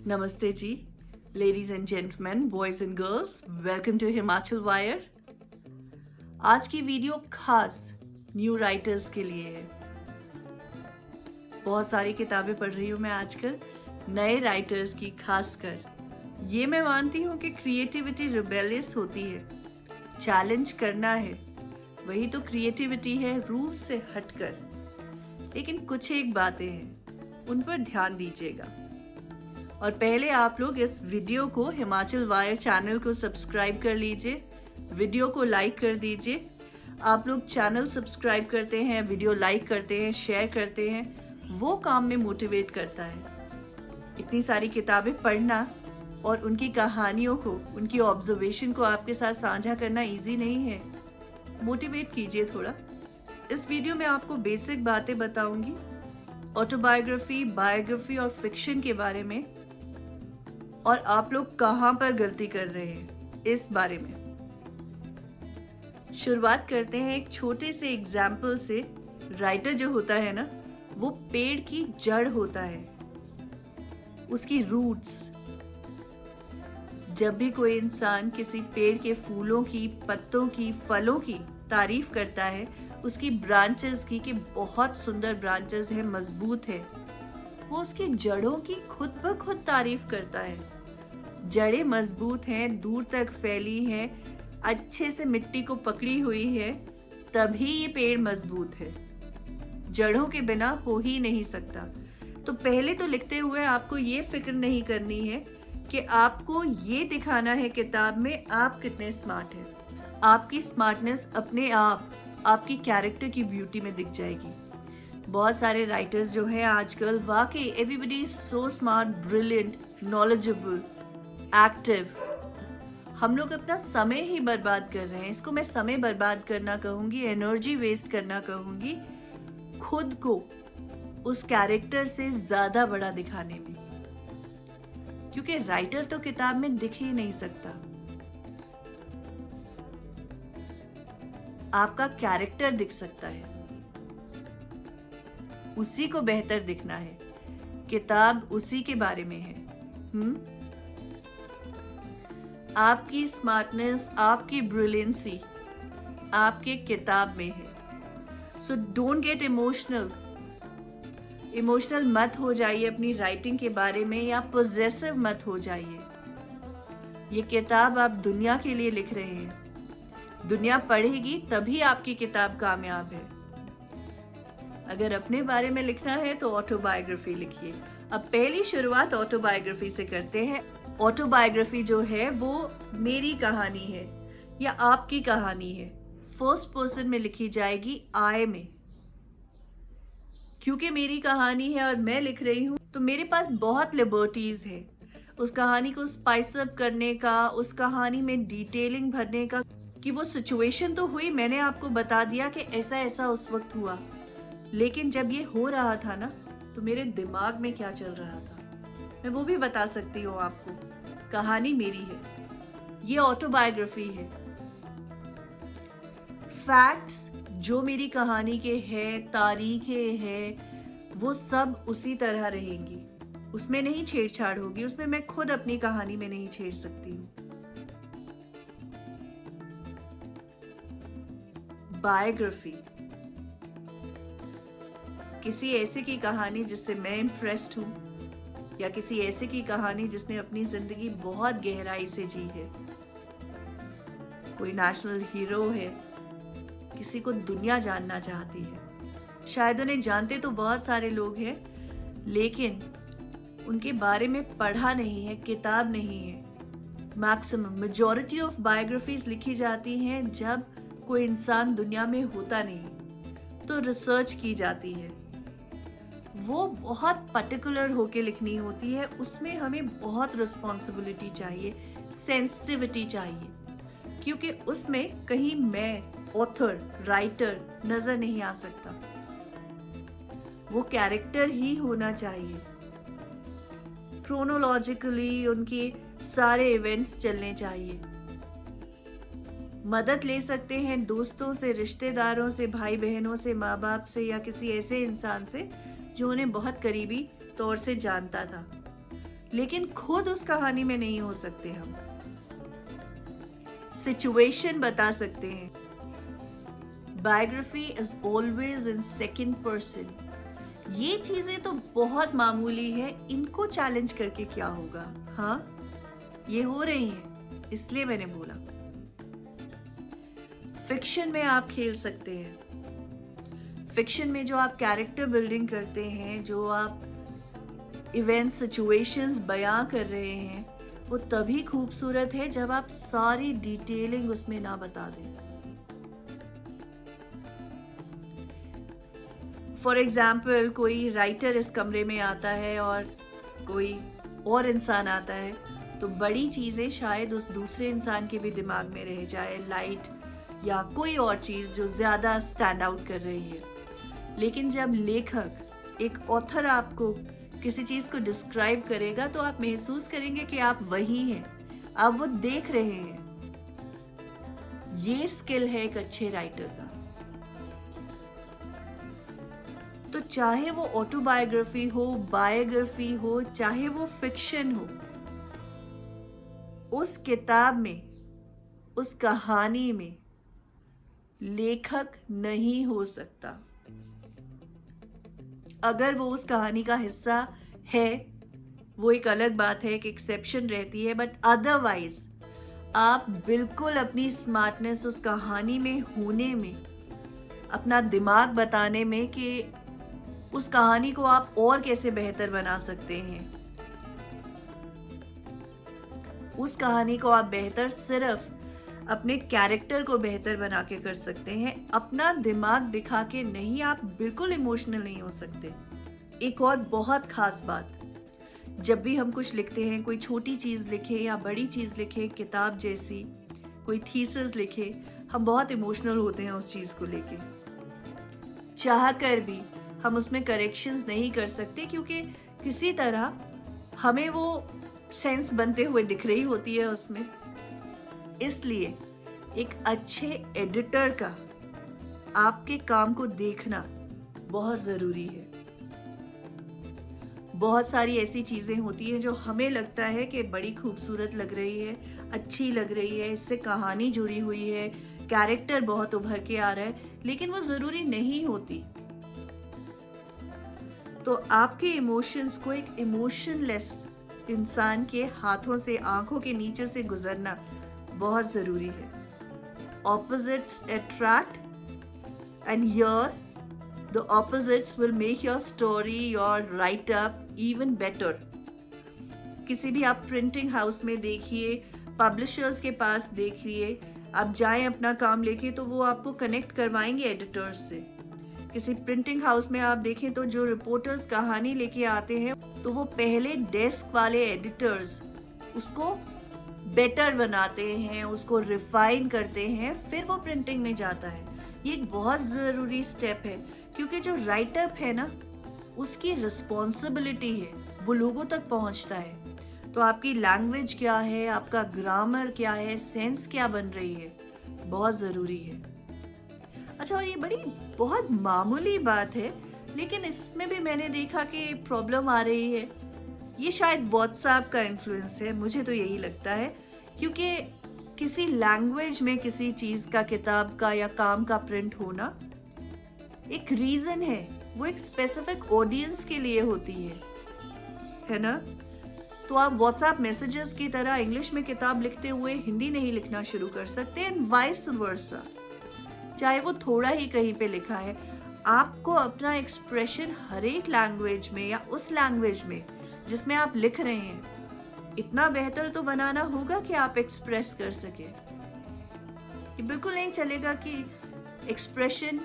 नमस्ते जी, ladies and gentleman, boys and girls, welcome to Himachal wire. आज की वीडियो खास न्यू राइटर्स के लिए है। बहुत सारी किताबें पढ़ रही हूँ मैं आजकल, नए राइटर्स की खासकर। ये मैं मानती हूँ कि क्रिएटिविटी रिबेलियस होती है, चैलेंज करना है, वही तो क्रिएटिविटी है, रूल से हटकर। लेकिन कुछ एक बातें हैं, उन पर ध्यान दीजिएगा। और पहले आप लोग इस वीडियो को, हिमाचल वायर चैनल को सब्सक्राइब कर लीजिए, वीडियो को लाइक कर दीजिए। आप लोग चैनल सब्सक्राइब करते हैं, वीडियो लाइक करते हैं, शेयर करते हैं, वो काम में मोटिवेट करता है। इतनी सारी किताबें पढ़ना और उनकी कहानियों को, उनकी ऑब्जर्वेशन को आपके साथ साझा करना इजी नहीं है। मोटिवेट कीजिए थोड़ा। इस वीडियो में आपको बेसिक बातें बताऊंगी, ऑटोबायोग्राफी, बायोग्राफी और फिक्शन के बारे में, और आप लोग कहां पर गलती कर रहे हैं इस बारे में। शुरुआत करते हैं एक छोटे से एग्जाम्पल से। राइटर जो होता है ना, वो पेड़ की जड़ होता है, उसकी रूट्स। जब भी कोई इंसान किसी पेड़ के फूलों की, पत्तों की, फलों की तारीफ करता है, उसकी ब्रांचेस की, कि बहुत सुंदर ब्रांचेस है, मजबूत है, वो उसकी जड़ों की खुद ब खुद तारीफ करता है। जड़ें मजबूत हैं, दूर तक फैली हैं, अच्छे से मिट्टी को पकड़ी हुई है, तभी ये पेड़ मजबूत है। जड़ों के बिना हो ही नहीं सकता। तो पहले तो लिखते हुए आपको ये फिक्र नहीं करनी है कि आपको ये दिखाना है किताब में आप कितने स्मार्ट हैं। आपकी स्मार्टनेस अपने आप आपकी कैरेक्टर की ब्यूटी में दिख जाएगी। बहुत सारे राइटर्स जो हैं आजकल, वाकई everybody is so smart, brilliant, knowledgeable, active. हम लोग अपना समय ही बर्बाद कर रहे हैं। इसको मैं समय बर्बाद करना कहूंगी, एनर्जी वेस्ट करना कहूंगी, खुद को उस कैरेक्टर से ज्यादा बड़ा दिखाने में। क्योंकि राइटर तो किताब में दिख ही नहीं सकता, आपका कैरेक्टर दिख सकता है, उसी को बेहतर दिखना है। किताब उसी के बारे में है। आपकी स्मार्टनेस, आपकी ब्रिलियंसी आपके किताब में है। सो डोंट गेट इमोशनल मत हो जाइए अपनी राइटिंग के बारे में, या पोजेसिव मत हो जाइए। ये किताब आप दुनिया के लिए लिख रहे हैं, दुनिया पढ़ेगी तभी आपकी किताब कामयाब है। अगर अपने बारे में लिखना है तो ऑटोबायोग्राफी लिखिए। अब पहली शुरुआत ऑटोबायोग्राफी से करते हैं। ऑटोबायोग्राफी जो है वो मेरी कहानी है या आपकी कहानी है, फर्स्ट पर्सन में लिखी जाएगी, आई में। क्योंकि मेरी कहानी है और मैं लिख रही हूं, तो मेरे पास बहुत लिबर्टीज है उस कहानी को स्पाइस अप करने का, उस कहानी में डिटेलिंग भरने का, कि वो सिचुएशन तो हुई, मैंने आपको बता दिया कि ऐसा ऐसा उस वक्त हुआ, लेकिन जब ये हो रहा था ना, तो मेरे दिमाग में क्या चल रहा था मैं वो भी बता सकती हूँ आपको। कहानी मेरी है, ये ऑटोबायोग्राफी है। फैक्ट्स जो मेरी कहानी के हैं, तारीखें हैं, वो सब उसी तरह रहेंगी, उसमें नहीं छेड़छाड़ होगी। उसमें मैं खुद अपनी कहानी में नहीं छेड़ सकती हूँ। बायोग्राफी किसी ऐसे की कहानी जिससे मैं इम्प्रेस्ड हूं, या किसी ऐसे की कहानी जिसने अपनी जिंदगी बहुत गहराई से जी है। कोई नेशनल हीरो है, किसी को दुनिया जानना चाहती है, शायद उन्हें जानते तो बहुत सारे लोग हैं, लेकिन उनके बारे में पढ़ा नहीं है, किताब नहीं है। मैक्सिमम मेजॉरिटी ऑफ बायोग्राफीज लिखी जाती हैं जब कोई इंसान दुनिया में होता नहीं, तो रिसर्च की जाती है। वो बहुत पर्टिकुलर होके लिखनी होती है, उसमें हमें बहुत रिस्पॉन्सिबिलिटी चाहिए, सेंसिटिविटी चाहिए, क्योंकि उसमें कहीं मैं ऑथर, राइटर नजर नहीं आ सकता। वो कैरेक्टर ही होना चाहिए। क्रोनोलॉजिकली उनके सारे इवेंट्स चलने चाहिए। मदद ले सकते हैं दोस्तों से, रिश्तेदारों से, भाई बहनों से, माँ बाप से, या किसी ऐसे इंसान से जो उन्हें बहुत करीबी तौर से जानता था। लेकिन खुद उस कहानी में नहीं हो सकते हम। सिचुएशन बता सकते हैं। Biography is always in second person. ये चीजें तो बहुत मामूली है, इनको चैलेंज करके क्या होगा। हाँ, ये हो रही है, इसलिए मैंने बोला। फिक्शन में आप खेल सकते हैं। फिक्शन में जो आप कैरेक्टर बिल्डिंग करते हैं, जो आप इवेंट सिचुएशंस बयां कर रहे हैं, वो तभी खूबसूरत है जब आप सारी डिटेलिंग उसमें ना बता दें। फॉर एग्जाम्पल, कोई राइटर इस कमरे में आता है और कोई और इंसान आता है, तो बड़ी चीजें शायद उस दूसरे इंसान के भी दिमाग में रह जाए, लाइट या कोई और चीज जो ज्यादा स्टैंड आउट कर रही है। लेकिन जब लेखक, एक ऑथर आपको किसी चीज को डिस्क्राइब करेगा, तो आप महसूस करेंगे कि आप वही हैं, आप वो देख रहे हैं। ये स्किल है एक अच्छे राइटर का। तो चाहे वो ऑटोबायोग्राफी हो, बायोग्राफी हो, चाहे वो फिक्शन हो, उस किताब में, उस कहानी में लेखक नहीं हो सकता। अगर वो उस कहानी का हिस्सा है, वो एक अलग बात है, एक एक्सेप्शन रहती है, बट अदरवाइज आप बिल्कुल अपनी स्मार्टनेस उस कहानी में होने में, अपना दिमाग बताने में कि उस कहानी को आप और कैसे बेहतर बना सकते हैं। उस कहानी को आप बेहतर सिर्फ अपने कैरेक्टर को बेहतर बना के कर सकते हैं, अपना दिमाग दिखा के नहीं। आप बिल्कुल इमोशनल नहीं हो सकते। एक और बहुत खास बात, जब भी हम कुछ लिखते हैं, कोई छोटी चीज लिखे या बड़ी चीज लिखे, किताब जैसी कोई थीसिस लिखे, हम बहुत इमोशनल होते हैं उस चीज को लेके। चाह कर भी हम उसमें करेक्शंस नहीं कर सकते, क्योंकि किसी तरह हमें वो सेंस बनते हुए दिख रही होती है उसमें। इसलिए एक अच्छे एडिटर का आपके काम को देखना बहुत जरूरी है। बहुत सारी ऐसी चीजें होती हैं जो हमें लगता है कि बड़ी खूबसूरत लग रही है, अच्छी लग रही है, इससे कहानी जुड़ी हुई है, कैरेक्टर बहुत उभर के आ रहा है, लेकिन वो जरूरी नहीं होती। तो आपके इमोशंस को एक इमोशनलेस इंसान के हाथों से, आंखों के नीचे से गुजरना बहुत जरूरी है। Opposites attract, and here the opposites will make your story, your right up even better. किसी भी आप प्रिंटिंग हाउस में देखिए, पब्लिशर्स के पास देखिए, आप जाएं अपना काम लेके, तो वो आपको कनेक्ट करवाएंगे एडिटर्स से। किसी प्रिंटिंग हाउस में आप देखें तो जो रिपोर्टर्स कहानी लेके आते हैं, तो वो पहले डेस्क वाले एडिटर्स उसको बेटर बनाते हैं, उसको रिफाइन करते हैं, फिर वो प्रिंटिंग में जाता है। ये एक बहुत ज़रूरी स्टेप है, क्योंकि जो राइटअप है ना, उसकी रिस्पॉन्सिबिलिटी है, वो लोगों तक पहुंचता है। तो आपकी लैंग्वेज क्या है, आपका ग्रामर क्या है, सेंस क्या बन रही है, बहुत ज़रूरी है। अच्छा, और ये बड़ी बहुत मामूली बात है, लेकिन इसमें भी मैंने देखा कि प्रॉब्लम आ रही है। ये शायद व्हाट्सएप का इन्फ्लुएंस है, मुझे तो यही लगता है, क्योंकि किसी लैंग्वेज में किसी चीज का, किताब का या काम का प्रिंट होना एक रीजन है, वो एक स्पेसिफिक ऑडियंस के लिए होती है ना। तो आप व्हाट्सएप मैसेजेस की तरह इंग्लिश में किताब लिखते हुए हिंदी नहीं लिखना शुरू कर सकते, एंड वाइस वर्सा। चाहे वो थोड़ा ही कहीं पे लिखा है, आपको अपना एक्सप्रेशन हर एक लैंग्वेज में या उस लैंग्वेज में जिसमें आप लिख रहे हैं, इतना बेहतर तो बनाना होगा कि आप एक्सप्रेस कर सके। ये बिल्कुल नहीं चलेगा कि एक्सप्रेशन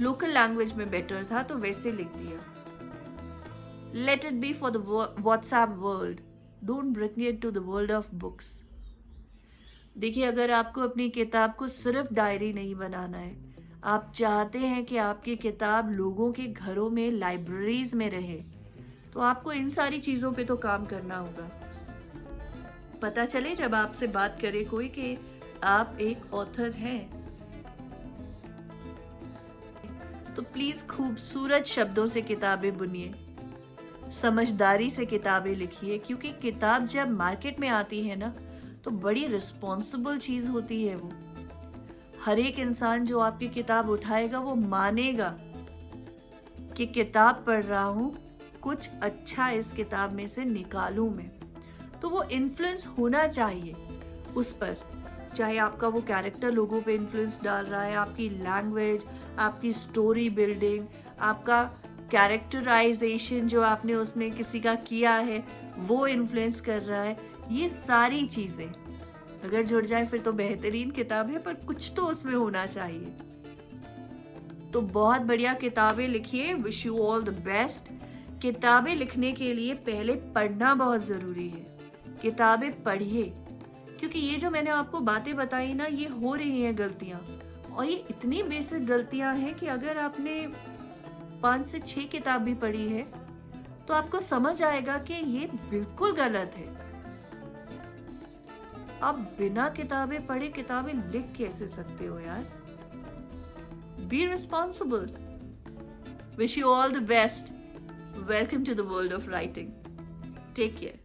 लोकल लैंग्वेज में बेटर था तो वैसे लिख दिया। Let it be for the WhatsApp world, don't bring it to the world of books. देखिए, अगर आपको अपनी किताब को सिर्फ डायरी नहीं बनाना है, आप चाहते हैं कि आपकी किताब लोगों के घरों में, लाइब्रेरीज में रहे, तो आपको इन सारी चीजों पे तो काम करना होगा। पता चले जब आपसे बात करे कोई कि आप एक ऑथर हैं, तो प्लीज खूबसूरत शब्दों से किताबें बुनिए, समझदारी से किताबें लिखिए, क्योंकि किताब जब मार्केट में आती है ना तो बड़ी रिस्पॉन्सिबल चीज होती है वो। हर एक इंसान जो आपकी किताब उठाएगा वो मानेगा कि किताब पढ़ रहा हूँ, कुछ अच्छा इस किताब में से निकालूं मैं। तो वो इन्फ्लुएंस होना चाहिए उस पर, चाहे आपका वो कैरेक्टर लोगों पे इन्फ्लुएंस डाल रहा है, आपकी लैंग्वेज, आपकी स्टोरी बिल्डिंग, आपका कैरेक्टराइजेशन जो आपने उसमें किसी का किया है वो इन्फ्लुएंस कर रहा है। ये सारी चीजें अगर जुड़ जाए फिर तो बेहतरीन किताब है, पर कुछ तो उसमें होना चाहिए। तो बहुत बढ़िया किताबें लिखिए। Wish you all the best. किताबें लिखने के लिए पहले पढ़ना बहुत जरूरी है। किताबें पढ़िए, क्योंकि ये जो मैंने आपको बातें बताई ना, ये हो रही हैं गलतियां, और ये इतनी बेसिक गलतियां हैं कि अगर आपने 5 से 6 किताब भी पढ़ी है तो आपको समझ आएगा कि ये बिल्कुल गलत है। आप बिना किताबें पढ़े किताबें लिख कैसे सकते हो यार? Be responsible. Wish you all the best. Welcome to the world of writing. Take care.